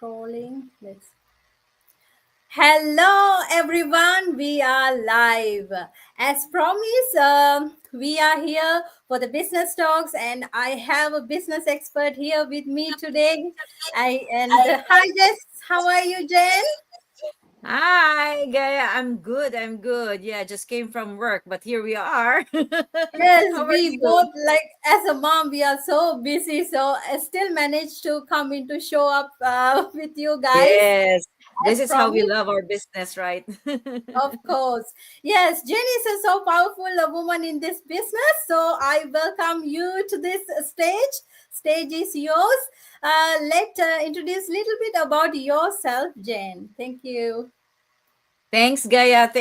scrolling. Let's. Hello, everyone. We are live. As promised, we are here for the business talks, and I have a business expert here with me today. Hi, Jess. How are you, Jen? Hi, Gaya. I'm good. I'm good. Yeah, just came from work, but here we are. Yes, How are we you? both like as a mom, we are so busy, so I still managed to come in to show up with you guys Yes, this as is how we promised. love our business, right? Of course. Yes, Jenny is a so powerful a woman in this business. So I welcome you to this stage. Stage is yours. Let introduce a little bit about yourself, Jen. Thank you. Thanks, Gaya.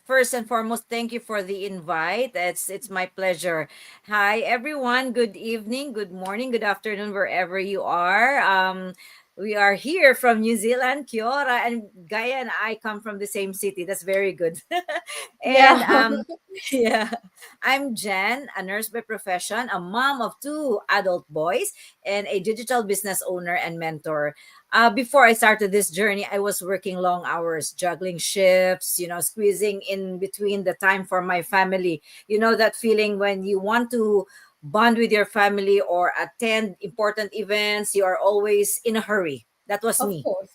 First and foremost, thank you for the invite. It's my pleasure. Hi, everyone. Good evening, good morning, good afternoon, wherever you are. We are here from New Zealand, Kia ora, and Gaya and I come from the same city. That's very good. and Yeah. yeah, I'm Jen, a nurse by profession, a mom of two adult boys, and a digital business owner and mentor. Before I started this journey, I was working long hours, juggling shifts, squeezing in between the time for my family. You know that feeling when you want to bond with your family or attend important events, you are always in a hurry. That was Of me. course.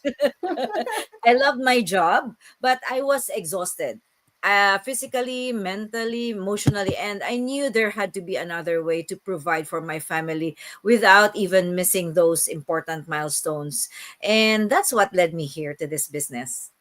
I loved my job, but I was exhausted. Physically, mentally, emotionally, and I knew there had to be another way to provide for my family without even missing those important milestones. And that's what led me here to this business.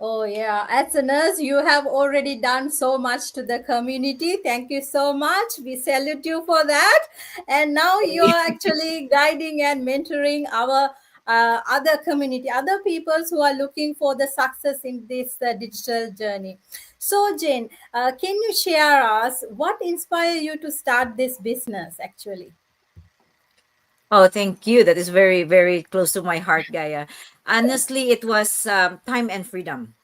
Oh, yeah. As a nurse, you have already done so much to the community. Thank you so much. We salute you for that. And now you are actually guiding and mentoring our other community, other peoples who are looking for the success in this digital journey. So, Jane, can you share us what inspired you to start this business actually? Oh, thank you. That is very, very close to my heart, Gaia. Honestly, it was time and freedom.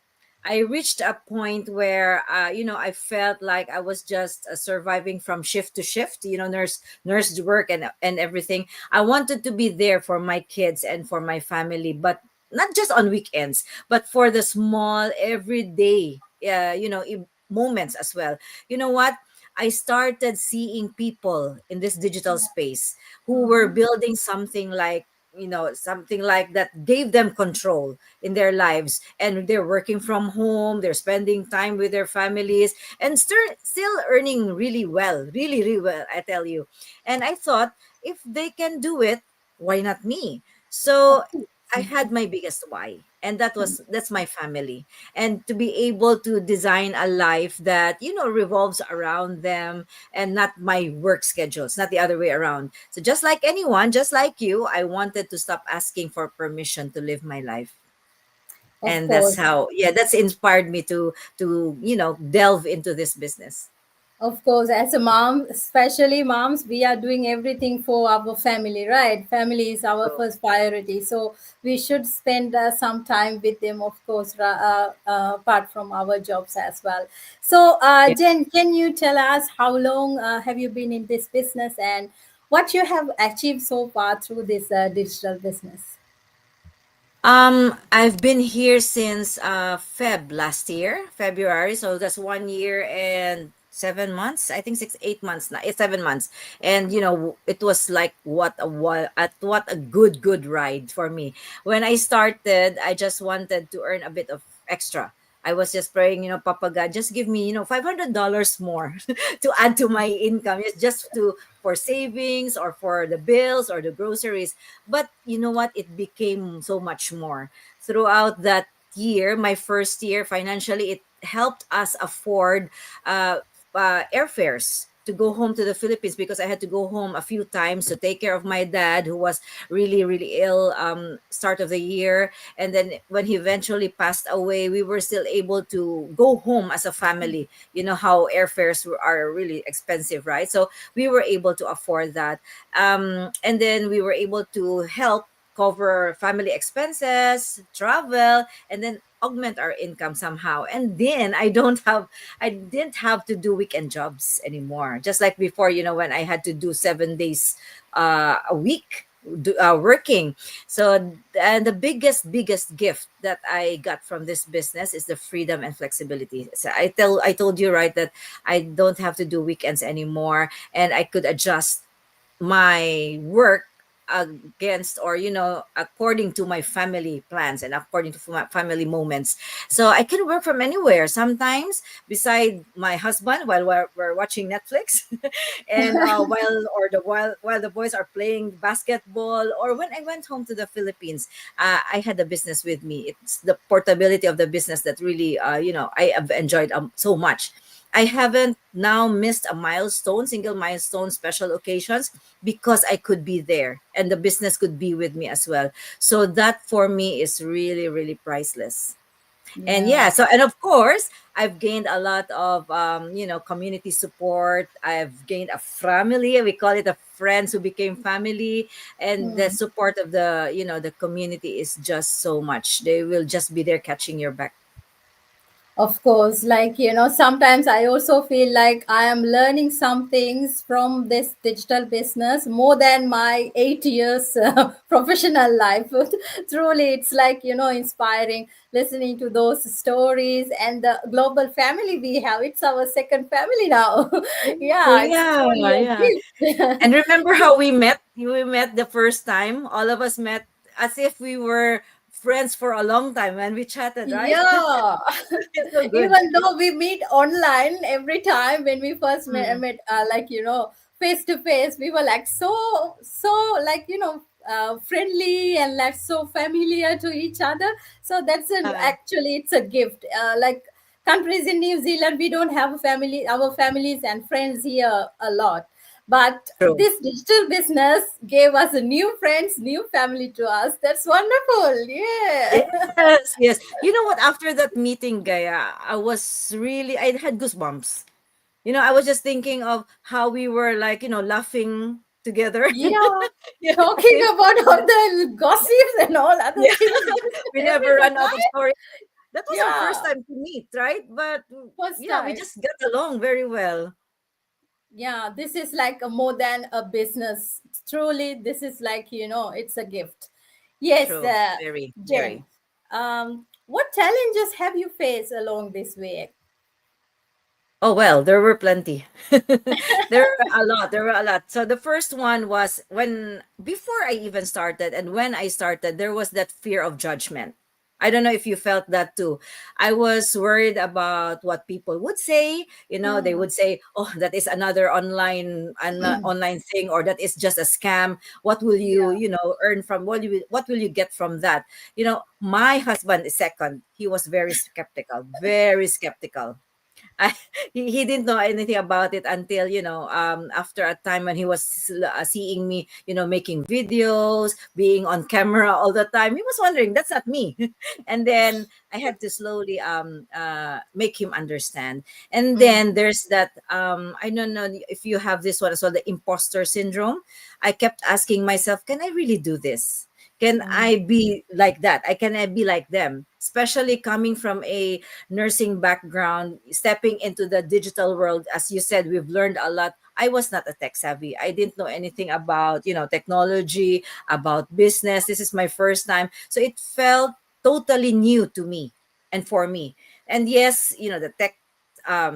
I reached a point where, I felt like I was just surviving from shift to shift. Nurse work and everything. I wanted to be there for my kids and for my family, but not just on weekends, but for the small everyday, moments as well. You know what? I started seeing people in this digital space who were Mhm. building something like that gave them control in their lives, and they're working from home, they're spending time with their families, and still earning really well, I tell you. And I thought, if they can do it, why not me? So Of course. I had my biggest why, and that's my family, and to be able to design a life that revolves around them, and not my work schedules, not the other way around. So just like anyone, just like you, I wanted to stop asking for permission to live my life. Of And that's course. how, yeah, that's inspired me to delve into this business. Of course, as a mom, especially moms, we are doing everything for our family, right? Family is our So, first priority. So we should spend some time with them, of course, apart from our jobs as well. So, yeah. Jen, can you tell us how long have you been in this business and what you have achieved so far through this digital business? I've been here since last year, February. So that's 1 year and 7 months. I think 6, 8 months now. It's 7 months. And it was like what a good ride for me. When I started, I just wanted to earn a bit of extra. I was just praying, Papa God, just give me, $500 more to add to my income. It's just to for savings or for the bills or the groceries. But you know what? It became so much more. Throughout that year, my first year financially, it helped us afford airfares to go home to the Philippines, because I had to go home a few times to take care of my dad, who was really, really ill start of the year. And then when he eventually passed away, we were still able to go home as a family. You know how are really expensive, right? So we were able to afford that. And then we were able to help cover family expenses, travel, and then augment our income somehow. And then I didn't have to do weekend jobs anymore. Just like before, when I had to do 7 days a week. working. So, and the biggest gift that I got from this business is the freedom and flexibility. So I told you, right, that I don't have to do weekends anymore, and I could adjust my work against, or according to my family plans and according to my family moments. So I can work from anywhere, sometimes beside my husband while we're watching Netflix, and while the boys are playing basketball, or when I went home to the Philippines. I had the business with me. It's the portability of the business that really I have enjoyed so much. I haven't now missed a milestone, single milestone, special occasions, because I could be there and the business could be with me as well. So that for me is really, really priceless. And yeah, Yeah. so, and of course, I've gained a lot of community support. I've gained a family. We call it a friends who became family, and the Hmm. support of the community is just so much. They will just be there catching your back. Of course, like, sometimes I also feel like I am learning some things from this digital business more than my 8 years professional life. Truly, it's like, inspiring listening to those stories and the global family we have. It's our second family now. Oh Yeah, it's yeah, truly a yeah. gift. And remember how we met? We met the first time. All of us met as if we were friends for a long time when we chatted, right? Yeah. It's so good. Even though we meet online every time, when we first met, Mm. like, face to face, we were like so like, friendly and like so familiar to each other. So that's an Uh, actually it's a gift. Like countries in New Zealand, we don't have a family, our families and friends here a lot. But True. this digital business gave us a new friends, new family to us. That's wonderful. Yeah. Yes, yes. You know what? After that meeting, Gaya, I had goosebumps. I was just thinking of how we were like, laughing together. Yeah, Yeah, talking in about all person. the gossips and all other Yeah, things we every never run out of time. stories. That was our first Yeah, time to meet, right? But first yeah, we time. just got along very well. Yeah, this is like a more than a business. Truly, this is like, it's a gift. Yes, True. Very, Jen. very. What challenges have you faced along this way? Oh well, there were plenty. There were a lot. There were a lot. So the first one was when before I even started, and when I started, there was that fear of judgment. I don't know if you felt that too. I was worried about what people would say. They Hmm. would say, "Oh, that is another online thing, or that is just a scam. What will you, Yeah. earn from? What will you get from that?" My husband is second. He was very skeptical, very skeptical. I, he didn't know anything about it until after a time when he was seeing me making videos, being on camera all the time. He was wondering, that's not me. And then I had to slowly make him understand. And then Hmm. there's that I don't know if you have this one as well, the imposter syndrome. I kept asking myself, can I really do this? Can Hmm. I be like that? Can I be like them? Especially coming from a nursing background, stepping into the digital world, as you said, we've learned a lot. I was not a tech savvy. I didn't know anything about, technology, about business. This is my first time. So it felt totally new to me and for me. And yes, the tech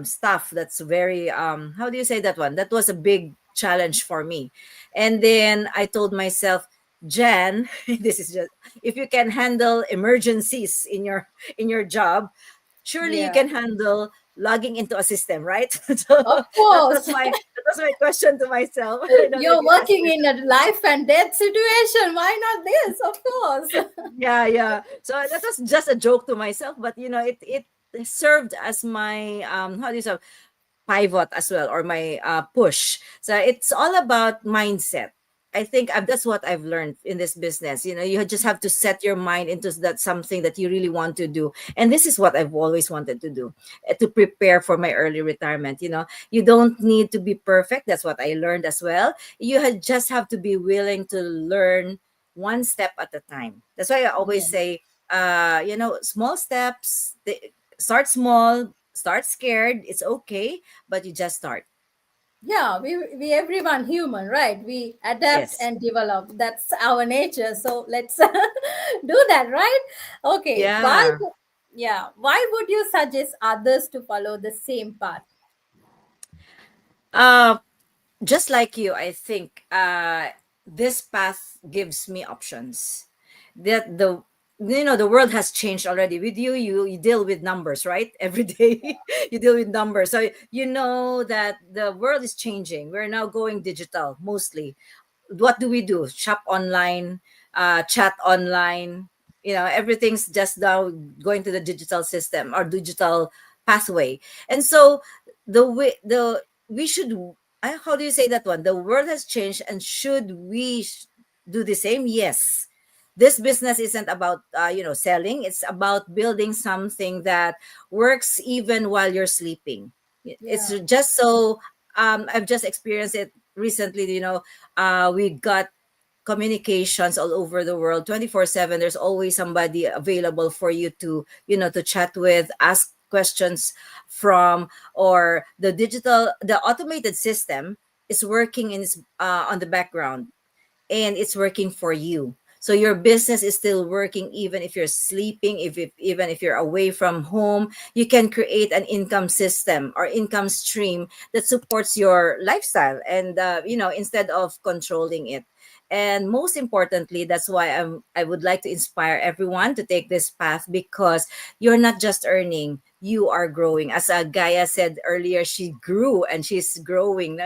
stuff, that's very, how do you say that one? That was a big challenge for me. And then I told myself, Jan, this is just, if you can handle emergencies in your job, surely you Yeah, can handle logging into a system, right? So of that was course. my question to myself. I don't know if You're you asked working in yourself. a life and death situation. Why not this? Of course. Yeah, yeah. So that was just a joke to myself, but it served as my how do you say, pivot as well, or my push. So it's all about mindset. I think that's what I've learned in this business. You just have to set your mind into that something that you really want to do. And this is what I've always wanted to do, to prepare for my early retirement. You don't need to be perfect. That's what I learned as well. Just have to be willing to learn one step at a time. That's why I always Yeah. say, small steps. Start small, start scared. It's okay, but you just start. Yeah, we everyone human, right? We adapt Yes. and develop. That's our nature. So let's do that, right? Okay. Yeah. Yeah, why would you suggest others to follow the same path? Uh, just like you, I think this path gives me options. That the world has changed already. With you, you deal with numbers, right? Every day you deal with numbers, so you know that the world is changing. We're now going digital mostly. What do we do? Shop online, chat online. Everything's just now going to the digital system or digital pathway. And so the way the we should how do you say that one? The world has changed, and should we do the same? Yes. This business isn't about selling. It's about building something that works even while you're sleeping. It's Yeah. just so I've just experienced it recently. We got communications all over the world 24/7. There's always somebody available for you to chat with, ask questions from, or the automated system is working on the background, and it's working for you. So your business is still working even if you're sleeping, even if you're away from home. You can create an income system or income stream that supports your lifestyle, and instead of controlling it. And most importantly, that's why I would like to inspire everyone to take this path, because you're not just earning, you are growing. As Gaia said earlier, she grew and she's growing.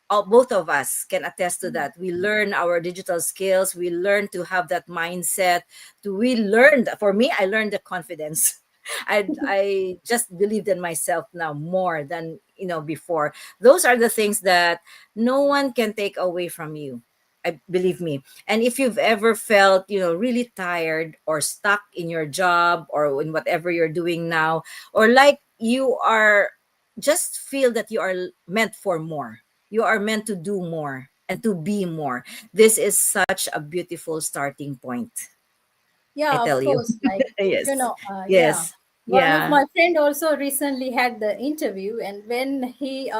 Both of us can attest to that. We learn our digital skills. We learn to have that mindset. We learned. For me, I learned the confidence. I just believed in myself now more than before. Those are the things that no one can take away from you. I believe me. And if you've ever felt really tired or stuck in your job or in whatever you're doing now, or like you are just feel that you are meant for more, you are meant to do more and to be more. This is such a beautiful starting point. I Yeah, of tell you. course. Like, Yes. yeah. Yes. One of Yeah. my friend also recently had the interview, and when he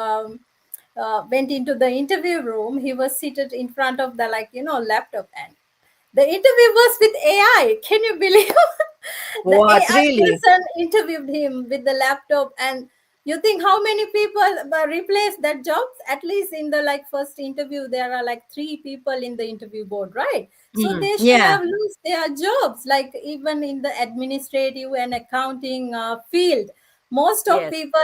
went into the interview room, he was seated in front of the laptop, and the interview was with AI. Can you believe? The What AI really? person interviewed him with the laptop, and you think how many people replaced that jobs? At least in the first interview, there are like three people in the interview board, right? So Mm, they should yeah. have lost their jobs, like even in the administrative and accounting field. Most of Yes. people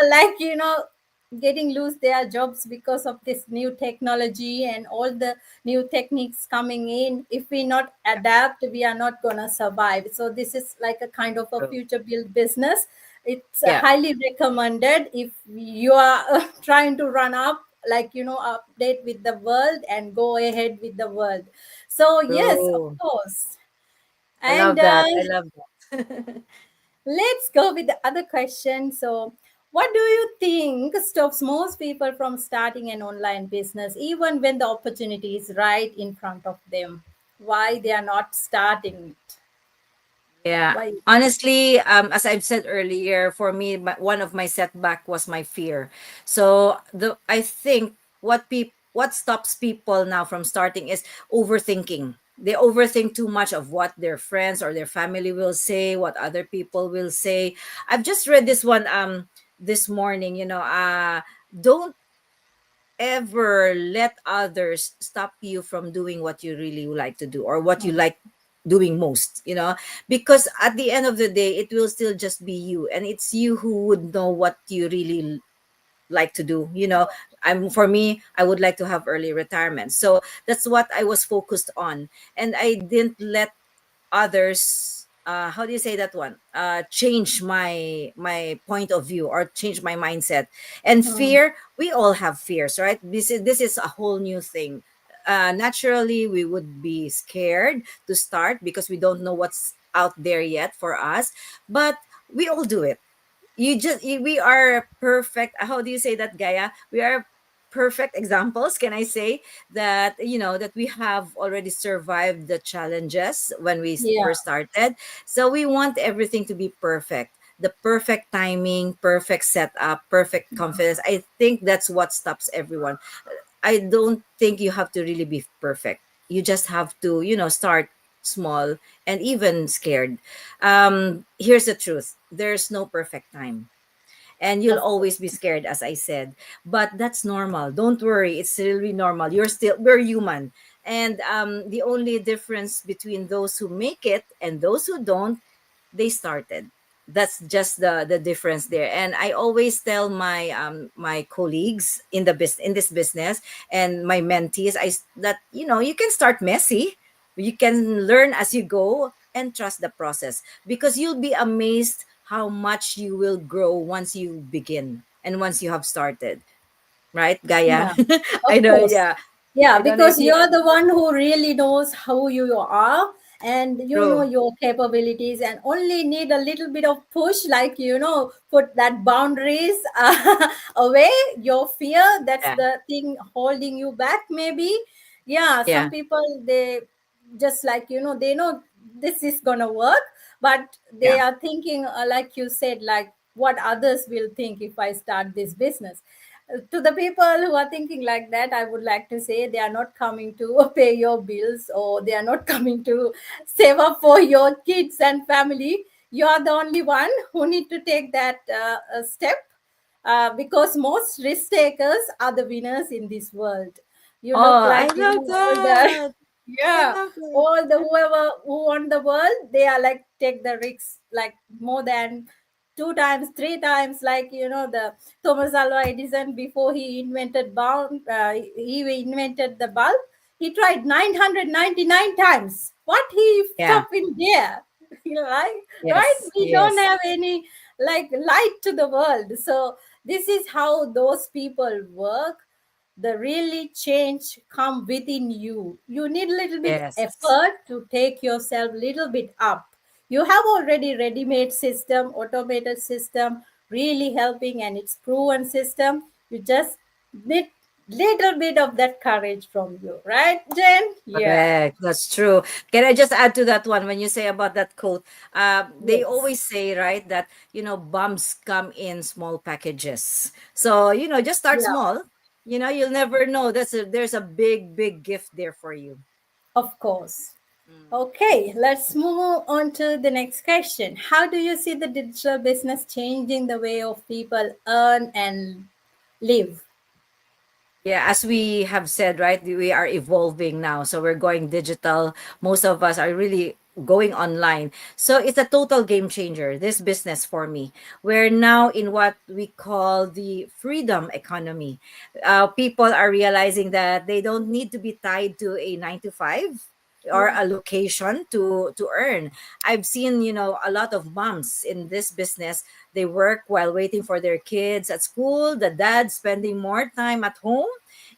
getting lose their jobs because of this new technology and all the new techniques coming in. If we not adapt, we are not gonna survive. So this is like a kind of a True. future build business. It's Yeah. highly recommended if you are trying to run up, update with the world and go ahead with the world. So yes, of True. course. I And love that. I love that. let's go with the other question. So, what do you think stops most people from starting an online business even when the opportunity is right in front of them? Why they are not starting it? Yeah. Why? Honestly, as I've said earlier, for me, one of my setback was my fear. So I think what stops people now from starting is overthinking. They overthink too much of what their friends or their family will say, what other people will say. I've just read this one this morning. Don't ever let others stop you from doing what you really like to do or what you like doing most, because at the end of the day it will still just be you, and it's you who would know what you really like to do. For me, I would like to have early retirement, so that's what I was focused on, and I didn't let others, how do you say that one, change my point of view or change my mindset. And Hmm. fear, we all have fears, right? This is a whole new thing. Naturally we would be scared to start because we don't know what's out there yet for us, but we all do it. We are perfect, how do you say that, Gaia? We are perfect examples, can I say, that that we have already survived the challenges when we Yeah. first started. So we want everything to be perfect. the perfect timing, perfect setup, perfect confidence. I think that's what stops everyone. I don't think you have to really be perfect. You just have to, start small and even scared. Here's the truth: there's no perfect time, and you'll Of course. always be scared, as I said. But that's normal. Don't worry, it's really normal. We're human. And the only difference between those who make it and those who don't, they started. That's just the difference there. And I always tell my colleagues in this business, and my mentees, that you can start messy, you can learn as you go, and trust the process, because you'll be amazed how much you will grow once you begin and once you have started, right, Gaia? Yeah, I of know, course. yeah. Yeah, I don't know if because you you're the one who really knows who you are, and you know true. your capabilities, and only need a little bit of push, like put that boundaries away, your fear, that's Yeah, the thing holding you back maybe. Yeah, some yeah, people, they just like they know this is gonna work, but they yeah. are thinking, like you said, like what others will think if I start this business. To the people who are thinking like that, I would like to say they are not coming to pay your bills, or they are not coming to save up for your kids and family. You are the only one who need to take that step, because most risk takers are the winners in this world. You look Oh, I like love all the that. I yeah, love that. all the whoever who won the world, they are like take the risks like more than two times, three times, like the Thomas Alva Edison, before he invented he invented the bulb, he tried 999 times. What he Yeah. stopped in there? Like, right? Yes, We don't yes. have any like light to the world. So this is how those people work. The really change come within you. You need a little bit Yes. effort to take yourself little bit up. You have already ready-made system, automated system, really helping, and it's proven system. You just need little bit of that courage from you, right, Jen? Yeah. Correct. That's true. Can I just add to that one when you say about that quote? They Yes. always say, right, that, bombs come in small packages. So, just start Yeah, small. You'll never know. There's a big, big gift there for you. of course. Mm. Okay, let's move on to the next question. How do you see the digital business changing the way of people earn and live? Yeah, as we have said, right, we are evolving now. So we're going digital. Most of us are really going online. So it's a total game changer, this business for me. We're now in what we call the freedom economy. People are realizing that they don't need to be tied to a 9 to 5 or Yeah. a location to earn. I've seen, a lot of moms in this business. They work while waiting for their kids at school, the dad spending more time at home.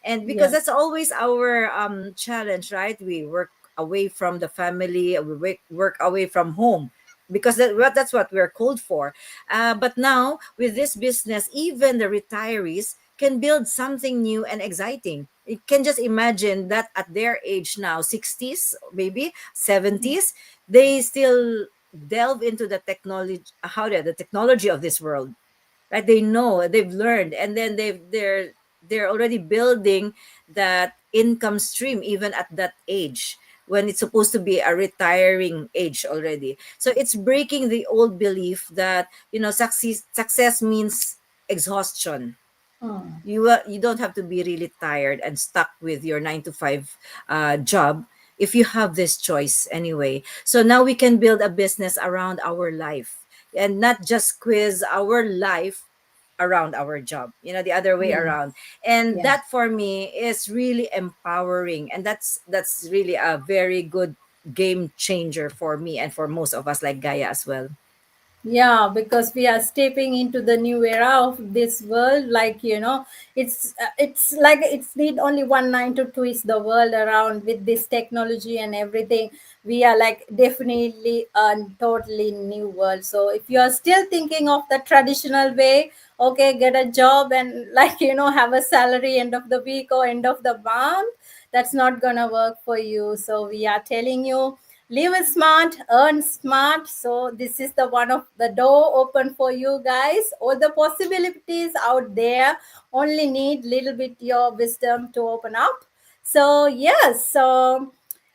And because Yes. that's always our challenge, right? We work away from the family, we work away from home, because that's what we're called for. But now with this business, even the retirees can build something new and exciting. You can just imagine that at their age now, 60s, maybe 70s, they still delve into the technology, the technology of this world, right? They know, they've learned, and then they're already building that income stream even at that age, when it's supposed to be a retiring age already. So it's breaking the old belief that, success means exhaustion. Mm. You don't have to be really tired and stuck with your 9 to 5 job, if you have this choice anyway. So now we can build a business around our life, and not just quiz our life around our job, the other way Yeah. around. And Yeah. that for me is really empowering, and that's really a very good game changer for me and for most of us, like Gaia as well. Yeah, because we are stepping into the new era of this world. Like it's like it's need only one line to twist the world around with this technology and everything. We are like definitely a totally new world. So if you are still thinking of the traditional way, okay, get a job and like have a salary end of the week or end of the month, that's not gonna work for you. So we are telling you, Live smart, earn smart. So this is the one of the door open for you guys. All the possibilities out there, only need little bit your wisdom to open up. So yes, so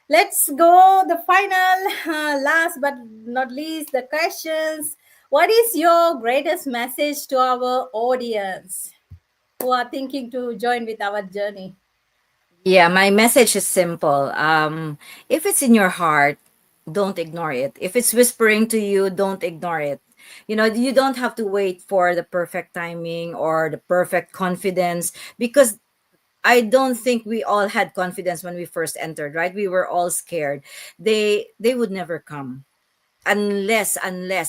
let's go the final, last but not least, the questions. What is your greatest message to our audience who are thinking to join with our journey? Yeah, my message is simple. If it's in your heart, don't ignore it. If it's whispering to you, don't ignore it. You know, you don't have to wait for the perfect timing or the perfect confidence, because I don't think we all had confidence when we first entered, right? We were all scared. They would never come unless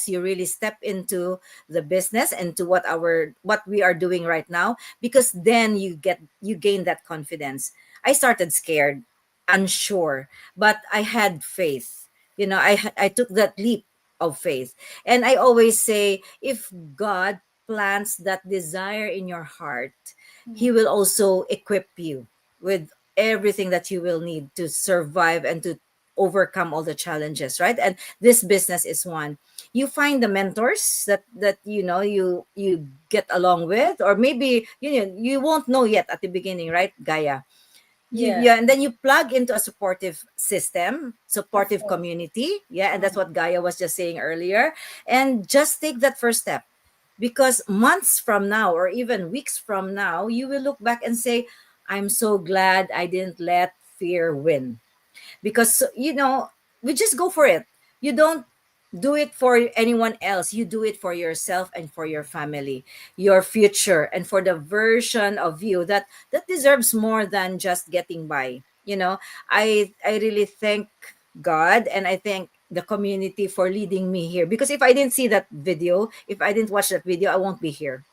you really step into the business and to what we are doing right now, because then you gain that confidence. I started scared, unsure, but I had faith. You know, I took that leap of faith. And I always say, if God plants that desire in your heart, he will also equip you with everything that you will need to survive and to overcome all the challenges, right? And this business is one. You find the mentors that you get along with, or maybe you won't know yet at the beginning, right, Gaia? Yeah, Yeah, and then you plug into a supportive system, of supportive course. community. Yeah, and that's what Gaia was just saying earlier. And just take that first step, because months from now or even weeks from now, you will look back and say, I'm so glad I didn't let fear win. Because we just go for it. You don't do it for anyone else, you do it for yourself and for your family, your future, and for the version of you that deserves more than just getting by. I really thank God, and I thank the community for leading me here, because if I didn't see that video, if I didn't watch that video, I won't be here.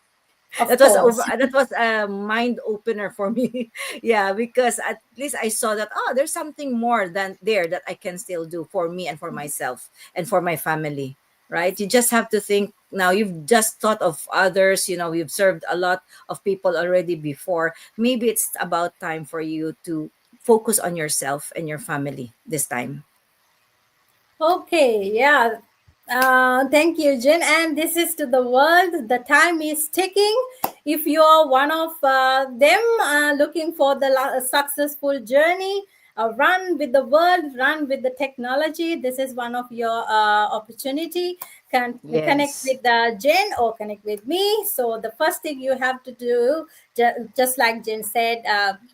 Of That was course. over, that was a mind opener for me. Yeah, because at least I saw that, oh, there's something more than there that I can still do for me and for myself and for my family, right? You just have to think. Now you've just thought of others, you've served a lot of people already before. Maybe it's about time for you to focus on yourself and your family this time. Okay, yeah. Thank you, Jen. And this is to the world. The time is ticking. If you are one of them looking for the successful journey, run with the world, run with the technology. This is one of your opportunity. Can connect Yes. with Jen or connect with me. So the first thing you have to do, just like Jen said,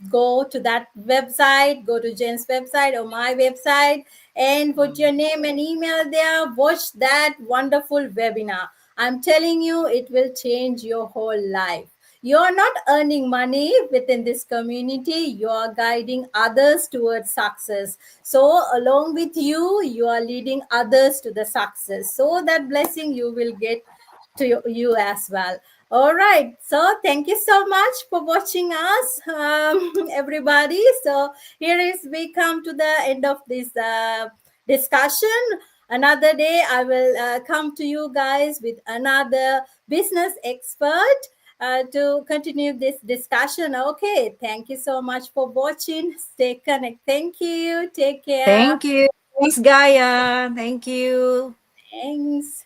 go to that website, go to Jen's website or my website, and put your name and email there. Watch that wonderful webinar. I'm telling you, it will change your whole life. You're not earning money within this community, you are guiding others towards success. So, along with you, you are leading others to the success. So, that blessing you will get to you as well. All right. So thank you so much for watching us, everybody. So here is we come to the end of this discussion. Another day, I will come to you guys with another business expert to continue this discussion. Okay. Thank you so much for watching. Stay connected. Thank you. Take care. Thank you. Thanks, Gaia. Thank you. Thanks.